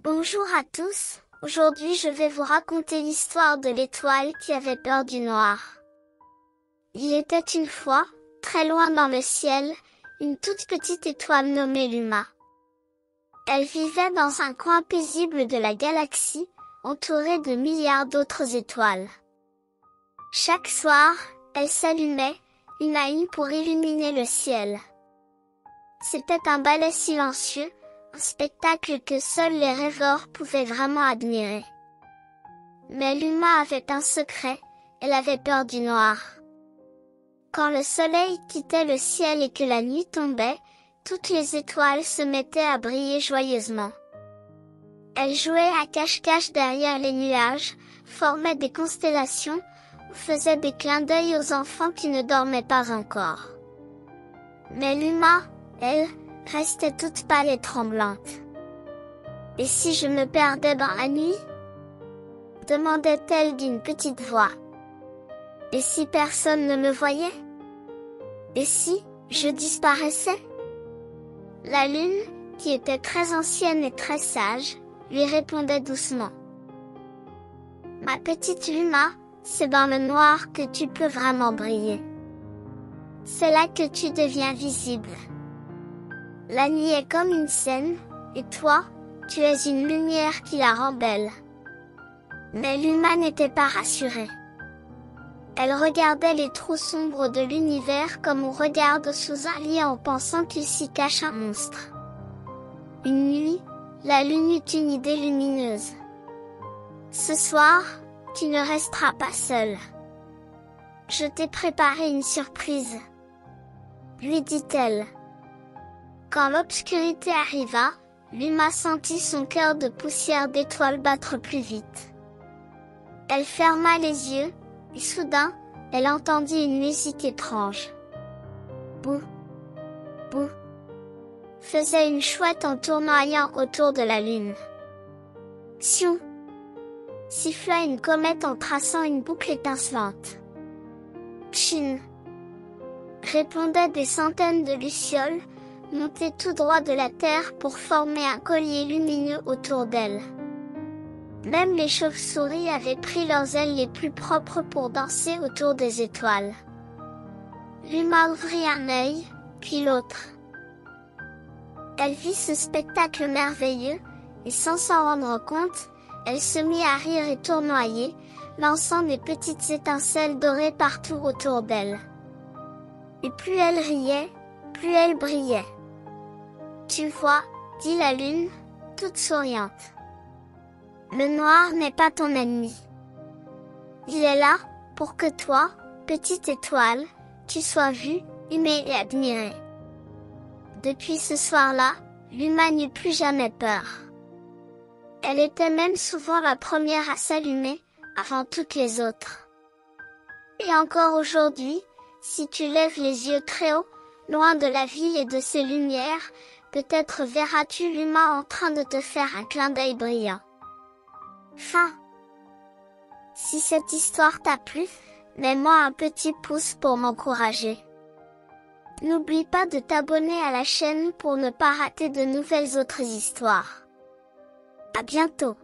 Bonjour à tous, aujourd'hui je vais vous raconter l'histoire de l'étoile qui avait peur du noir. Il était une fois, très loin dans le ciel, une toute petite étoile nommée Luma. Elle vivait dans un coin paisible de la galaxie, entourée de milliards d'autres étoiles. Chaque soir, elle s'allumait, une à une pour illuminer le ciel. C'était un ballet silencieux, un spectacle que seuls les rêveurs pouvaient vraiment admirer. Mais Luma avait un secret, elle avait peur du noir. Quand le soleil quittait le ciel et que la nuit tombait, toutes les étoiles se mettaient à briller joyeusement. Elle jouait à cache-cache derrière les nuages, formait des constellations, ou faisait des clins d'œil aux enfants qui ne dormaient pas encore. Mais Luma, elle, restait toute pâle et tremblante. « Et si je me perdais dans la nuit ?» demandait-elle d'une petite voix. « Et si personne ne me voyait ? Et si, je disparaissais ?» La lune, qui était très ancienne et très sage, lui répondait doucement. « Ma petite Luma, c'est dans le noir que tu peux vraiment briller. C'est là que tu deviens visible. La nuit est comme une scène, et toi, tu es une lumière qui la rend belle. » Mais Luma n'était pas rassurée. Elle regardait les trous sombres de l'univers comme on regarde sous un lit en pensant qu'il s'y cache un monstre. Une nuit, la lune eut une idée lumineuse. « Ce soir, tu ne resteras pas seule. Je t'ai préparé une surprise, » lui dit-elle. Quand l'obscurité arriva, Luma sentit son cœur de poussière d'étoiles battre plus vite. Elle ferma les yeux, et soudain, elle entendit une musique étrange. Bou, bou, faisait une chouette en tournoyant autour de la lune. Sion, siffla une comète en traçant une boucle étincelante. Chin, répondaient des centaines de lucioles, montées tout droit de la terre pour former un collier lumineux autour d'elle. Même les chauves-souris avaient pris leurs ailes les plus propres pour danser autour des étoiles. Luma ouvrit un œil, puis l'autre. Elle vit ce spectacle merveilleux, et sans s'en rendre compte, elle se mit à rire et tournoyer, lançant des petites étincelles dorées partout autour d'elle. Et plus elle riait, plus elle brillait. « Tu vois, » dit la lune, toute souriante. « Le noir n'est pas ton ennemi. Il est là, pour que toi, petite étoile, tu sois vue, aimée et admirée. » Depuis ce soir-là, Luma n'eut plus jamais peur. Elle était même souvent la première à s'allumer, avant toutes les autres. Et encore aujourd'hui, si tu lèves les yeux très haut, loin de la ville et de ses lumières, peut-être verras-tu Luma en train de te faire un clin d'œil brillant. Fin. Si cette histoire t'a plu, mets-moi un petit pouce pour m'encourager. N'oublie pas de t'abonner à la chaîne pour ne pas rater de nouvelles autres histoires. À bientôt.